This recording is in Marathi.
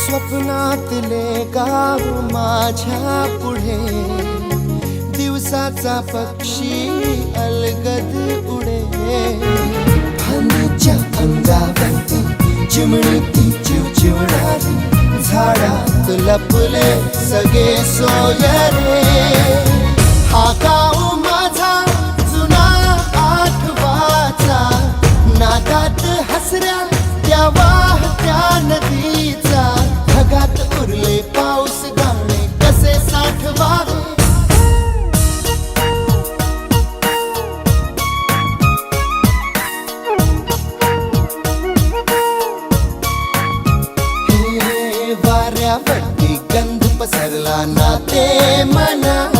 स्वप्नातले गाव माझ्या पुढे, दिवसाचा पक्षी अलगद उडे. फांदीच्या अंगावरती चिमणी ती चिवचिवणारी, झाडात लपले सगळे सोयरे. हा गाव माझा जुना आठवाचा, नादात हसऱ्या त्या वाहत्या नदीचा. ढगात उरले पाऊस गाणे कसे साठवावे. हे वाऱ्यावरती गंध पसरला ना ते मना.